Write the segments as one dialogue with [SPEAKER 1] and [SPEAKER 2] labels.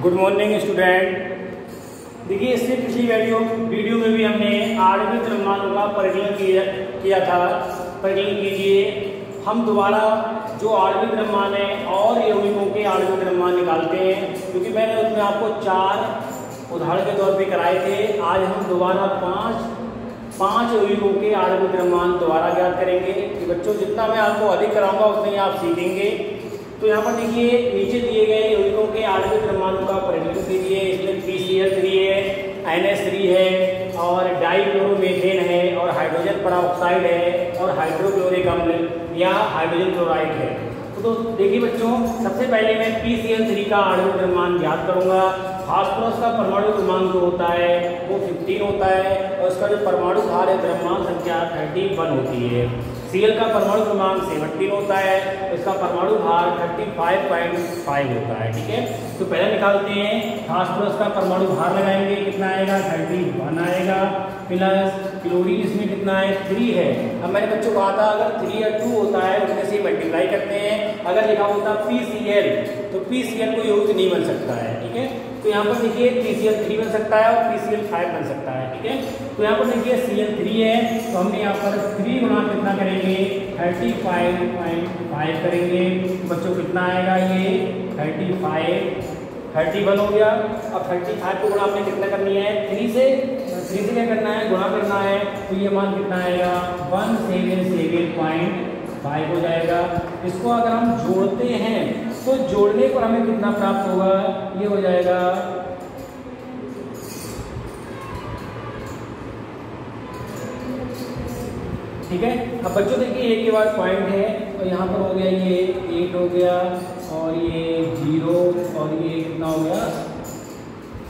[SPEAKER 1] Good morning student. देखिए, इससे पिछली वीडियो में भी हमने आणविक द्रव्यमानों का परिकलन किया था। परिकलन कीजिए। हम दोबारा जो आणविक द्रव्यमान है और यौगिकों के आणविक द्रव्यमान निकालते हैं, क्योंकि मैंने उसमें आपको 4 उदाहरण के तौर पे कराए थे। आज हम दोबारा पांच यौगिकों के आणविक द्रव्यमान दोबारा ज्ञात करेंगे। कि बच्चों, जितना मैं आपको अधिक कराऊंगा उतना ही आप सीखेंगे। तो यहाँ पर देखिए, नीचे दिए गए यौगिकों के आणविक द्रव्यमानों का परिकलन कीजिए। इसमें PCl3 है, NH3 है और डाइक्लोरोमेथेन है और हाइड्रोजन परऑक्साइड है और हाइड्रोक्लोरिक अम्ल या हाइड्रोजन क्लोराइड है। तो देखिए बच्चों, सबसे पहले मैं PCl3 का आणविक द्रव्यमान ज्ञात करूंगा। फास्फोरस का परमाणु क्रमांक जो होता है वो 15 होता है और उसका जो परमाणु भार है द्रव्यमान संख्या 31 होती है। Cl का परमाणु क्रमांक 17 होता है, इसका परमाणु भार 35.5 होता है। ठीक है, तो पहले निकालते हैं। फास्फोरस का परमाणु भार लगाएंगे, कितना आएगा 31 आएगा, प्लस क्लोरीन इसमें कितना है 3 है। अब मैंने बच्चों कहा था अगर 3 या 2 होता है उसमें से मल्टीप्लाई करते हैं। अगर लिखा होता PCl तो PCl कोई यौगिक नहीं बन सकता है। ठीक है, तो यहाँ पर देखिए PCl3 बन सकता है और PCl5 बन सकता है। ठीक है, तो यहाँ पर देखिए Cl3 है तो हमने यहाँ पर 3 गुणा कितना करेंगे 35.5 करेंगे। बच्चों कितना आएगा ये 31 हो गया। अब 35 को गुणा आपने कितना करनी है 3 से क्या करना है गुणा करना है। तो ये मान कितना आएगा 177.5 हो जाएगा। इसको अगर हम जोड़ते हैं तो जोड़ने पर हमें कितना प्राप्त होगा, ये हो जाएगा ठीक है। अब बच्चों देखिए एक के बाद पॉइंट है तो यहाँ पर हो गया ये 8 हो गया और ये 0 और ये कितना हो गया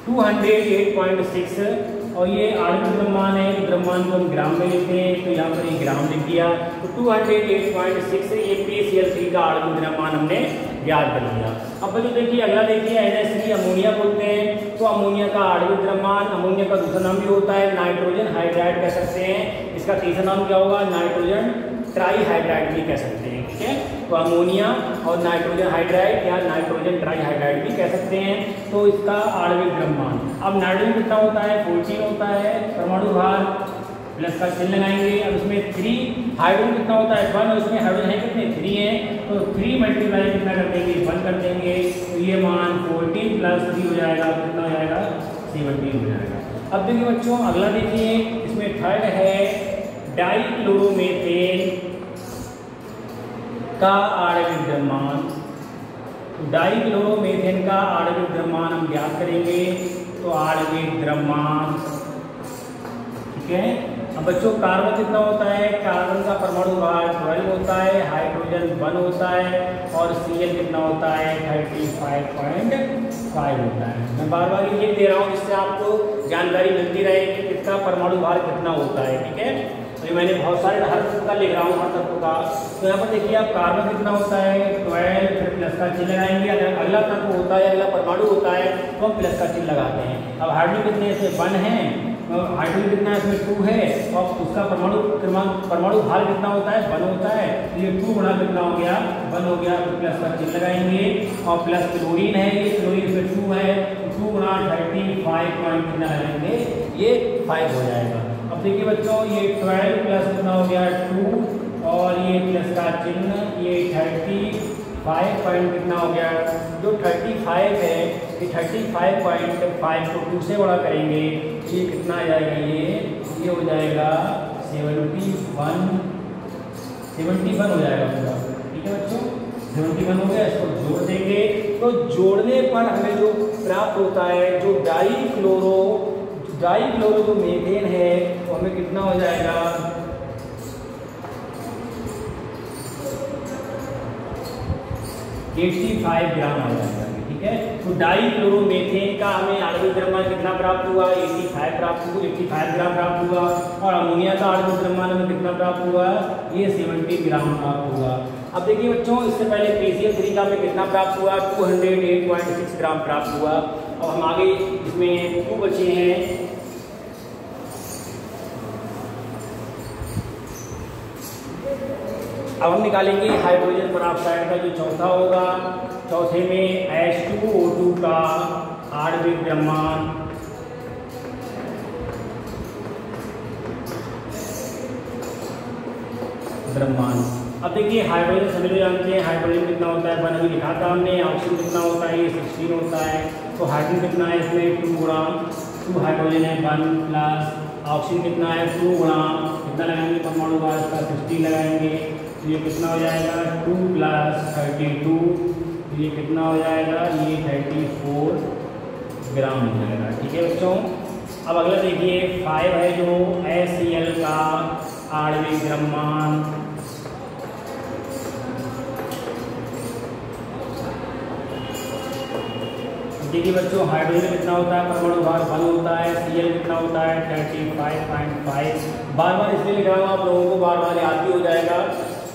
[SPEAKER 1] 208.6 और ये आणविक द्रव्यमान है। द्रव्यमान को हम ग्राम में लिखते हैं तो यहाँ पर ये ग्राम लिख दिया। तो 208.6 ये PCl3 का आणविक द्रव्यमान हमने ज्ञात कर लिया। अब बच्चों देखिए अगला देखिए NH3 अमोनिया बोलते हैं। तो अमोनिया का आणविक द्रव्यमान, अमोनिया का दूसरा नाम भी होता है नाइट्रोजन हाइड्राइड कह सकते हैं। इसका तीसरा नाम क्या होगा नाइट्रोजन ट्राईहाइड्राइड भी कह सकते हैं। ठीक है, तो अमोनिया और नाइट्रोजन हाइड्राइड या नाइट्रोजन ट्राईहाइड्राइड भी कह सकते हैं। तो इसका आणविक द्रव्यमान, अब नाइट्रोजन कितना होता है 14 होता है, परमाणु भार प्लस का चिन्ह लगाएंगे। अब इसमें 3, हाइड्रोजन कितना होता है 1 और इसमें हाइड्रोजन है कितने 3 है तो 3 मल्टीप्लाई कितना कर देंगे 1 कर देंगे। तो ये मान 14 + 3 हो जाएगा, कितना हो जाएगा 17 हो जाएगा। अब देखिए बच्चों अगला देखिए, इसमें थर्ड है डाइक्लोरोमेथेन का आणविक द्रव्यमान। डाइक्लोरोमेथेन का आणविक द्रव्यमान हम ज्ञात करेंगे। तो आणविक द्रव्यमान ठीक है। अब बच्चों कार्बन कितना होता है, कार्बन का परमाणु भार 12 होता है, हाइड्रोजन 1 होता है और Cl कितना होता है 35.5 होता है। मैं बार बार ये दे रहा हूँ जिससे आपको जानकारी मिलती रहे कि किसका परमाणु भार कितना होता है। ठीक है, तो ये मैंने बहुत सारे हर तत्व का लिख रहा हूँ, हर तत्व का। तो यहाँ पर देखिए आप कार्बन कितना होता है 12, फिर प्लस का चिन्ह लगाएंगे। अगर अगला तत्व होता है अगला परमाणु होता है तो हम प्लस का चिन्ह लगाते हैं। अब हाइड्रोजन कितने इसमें 1 है, हाइड्रोजन कितना इसमें 2 है और उसका परमाणु भार कितना होता है 1 होता है। तो ये 2 गुणा कितना हो गया 1 हो गया। तो प्लस का चिन्ह लगाएंगे और प्लस क्लोरीन है, ये क्लोरीन इसमें 2 है, 2 गुणा 35 पॉइंट कितना लगाएंगे ये 5 हो जाएगा। अब देखिए बच्चों ये 12 प्लस कितना हो गया 2 और ये प्लस का चिन्ह ये 35 पॉइंट कितना हो गया। जो 35 है ये 35.5 को 2 से बड़ा करेंगे ये कितना आ जाएगा ये हो जाएगा 71 हो जाएगा पूरा। ठीक है बच्चों 71 हो गया। इसको जोड़ देंगे तो जोड़ने पर हमें जो प्राप्त होता है जो डाइक्लोरो जो मेथेन है तो हमें कितना हो जाएगा 85 ग्राम आ जाएगा। ठीक है, तो डाइक्लोरोमेथेन का हमें आणविक द्रव्यमान कितना प्राप्त हुआ 85 ग्राम प्राप्त हुआ और अमोनिया का आणविक द्रव्यमान हमें कितना प्राप्त हुआ ये 70 ग्राम प्राप्त हुआ। अब देखिए बच्चों इससे पहले PCl3 का हमें कितना प्राप्त हुआ 208.6 ग्राम प्राप्त हुआ। अब हम आगे इसमें 2 बचे हैं। अब हम निकालेंगे हाइड्रोजन परऑक्साइड का जो चौथा होगा। चौथे में H2O2 का आणविक द्रव्यमान अब देखिए हाइड्रोजन सभी लोग जानते हैं हाइड्रोजन कितना होता है, 1 अभी लिखा था हमने। ऑक्सीजन कितना होता है, ये 16 होता है। तो हाइड्रोजन कितना है इसमें 2 गुणा 2 हाइड्रोजन है 1 प्लस ऑक्सीजन कितना है 2 गुणा कितना लगाएंगे परमाणु का इसका 16 लगाएंगे। तो ये कितना हो जाएगा 2 प्लस 32, ये कितना हो जाएगा ये 34 ग्राम हो जाएगा। ठीक है बच्चों। अब अगला देखिए 5 है जो HCl का आणविक द्रव्यमान। देखिए बच्चों हाइड्रोजन कितना होता है, परमाणु भार 1 होता है, Cl कितना होता है 35.5। बार बार इसलिए लिख रहा हूँ आप लोगों को बार बार याद भी हो जाएगा।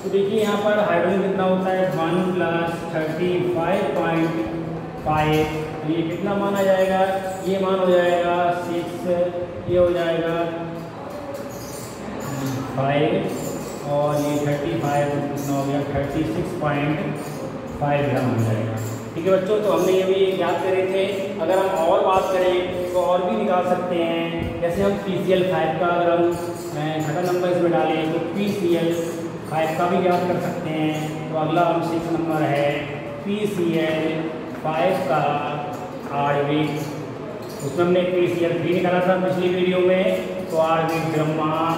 [SPEAKER 1] तो देखिए यहाँ पर हाइड्रोजन कितना होता है 1 प्लस 35.5। तो ये कितना माना जाएगा, ये मान हो जाएगा 6, ये हो जाएगा 5 और ये 35 कितना हो गया 36.5 ग्राम हो जाएगा। ठीक है बच्चों। तो हमने ये भी याद करे थे। अगर हम और बात करें तो और भी निकाल सकते हैं। जैसे हम PCl5 का अगर हम छठा नंबर इसमें डालें तो PCl5 का भी याद कर सकते हैं। तो अगला हम 6 नंबर है PCl5 का आणविक, उसमें हमने PCl3 निकाला था पिछली वीडियो में। तो आणविक द्रव्यमान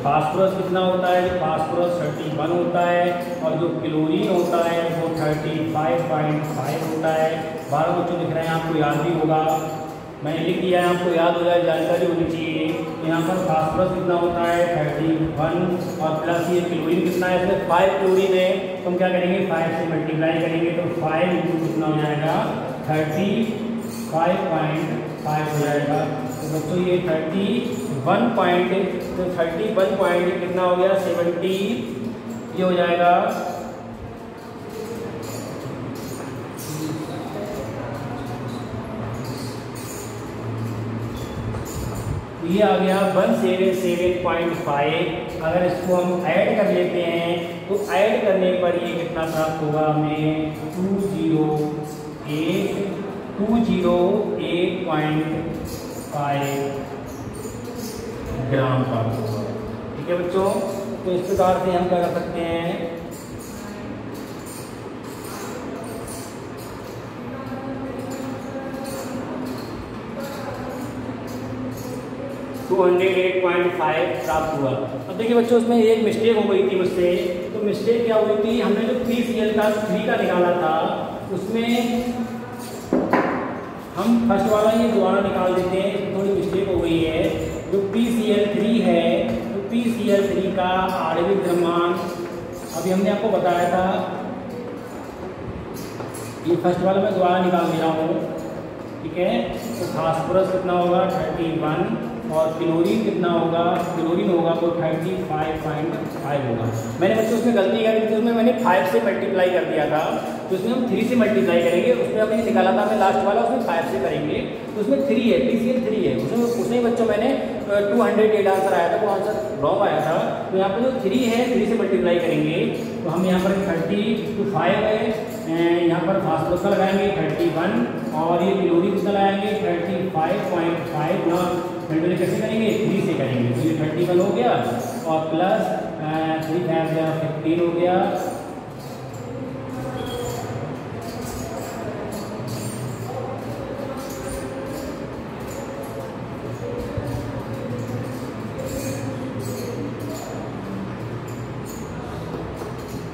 [SPEAKER 1] फास्फोरस कितना होता है, फास्फोरस 31 होता है और जो क्लोरीन होता है वो 35.5 होता है। 12 बच्चों दिख रहे हैं, आपको याद भी होगा, मैंने लिख दिया है, आपको याद हो जाए, जानकारी होनी चाहिए। यहाँ पर फास्फोरस कितना होता है 31 और प्लस ये क्लोरीन कितना है, इसमें 5 क्लोरीन है। तो हम क्या करेंगे 5 से मल्टीप्लाई करेंगे तो 5 इंटू कितना हो जाएगा 35.5 हो जाएगा। तो बच्चों ये 31 पॉइंट कितना हो गया 70, ये हो जाएगा ये आ गया 177.5। अगर इसको हम ऐड कर लेते हैं तो ऐड करने पर ये कितना प्राप्त होगा हमें 208.5 ग्राम प्राप्त होगा। ठीक है बच्चों। तो इस प्रकार से हम क्या कर सकते हैं 208.5 प्राप्त हुआ। अब देखिए बच्चों उसमें एक मिस्टेक हो गई थी मुझसे। तो मिस्टेक क्या हुई थी, हमने जो PCl का 3 का निकाला था उसमें हम फर्स्ट वाला ये दोबारा निकाल देते हैं, थोड़ी मिस्टेक हो गई है। जो PCl3 है तो PCl3 का आणविक द्रव्यमान अभी हमने आपको बताया था, ये फर्स्ट वाला मैं दोबारा निकाल दे रहा हूँ। ठीक है। तो फास्फोरस कितना होगा 31 और क्लोरीन कितना होगा, क्लोरीन होगा वो 35.5 होगा। मैंने बच्चों उसमें गलती कर दी थी, उसमें मैंने 5 से मल्टीप्लाई कर दिया था। तो उसमें हम 3 से मल्टीप्लाई करेंगे, उसमें हमने निकाला था हमें लास्ट वाला, उसमें 5 से करेंगे। तो उसमें 3 है, PCl3 है, उसमें बच्चों मैंने 208 आंसर आया था, वो आंसर रॉन्ग आया था। तो यहाँ पर जो 3 है 3 से मल्टीप्लाई करेंगे तो हम यहाँ पर 35 है, यहाँ पर फास्फोरस का लगाएंगे 31 और ये क्लोरीन कितना लगाएंगे 35.5 ना मल्टीप्लाई कैसे करेंगे 3 से करेंगे। तो ये 31 हो गया और प्लस 3 15 हो गया।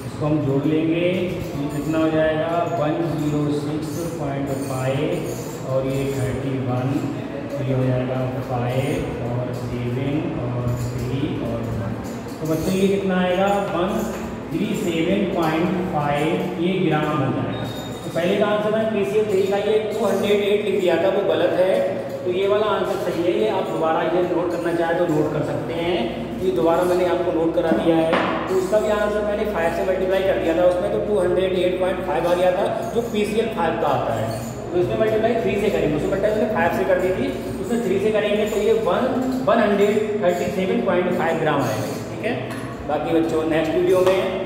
[SPEAKER 1] इसको हम जोड़ लेंगे, ये कितना हो जाएगा 106.5 और ये 31, ये हो जाएगा 5 और 7 और 3 और 1। तो बच्चों ये कितना आएगा 137.5 ये ग्राम हो जाएगा। तो पहले का आंसर है PCl3 का ये 208 लिख दिया था, वो गलत है। तो ये वाला आंसर सही है, ये आप दोबारा ये नोट करना चाहें तो नोट कर सकते हैं। ये दोबारा मैंने आपको नोट करा दिया है। तो उसका भी आंसर मैंने 5 से मल्टीप्लाई कर दिया था, उसमें तो 208.5 आ गया था जो PCl5 का आता है। तो इसमें मल्टीप्लाई 3 से करेंगे, उसमें बट्टा उसने 5 से कर दी थी, उसमें 3 से करेंगे तो ये 137.5 ग्राम आएगा। ठीक है। बाकी बच्चों नेक्स्ट वीडियो में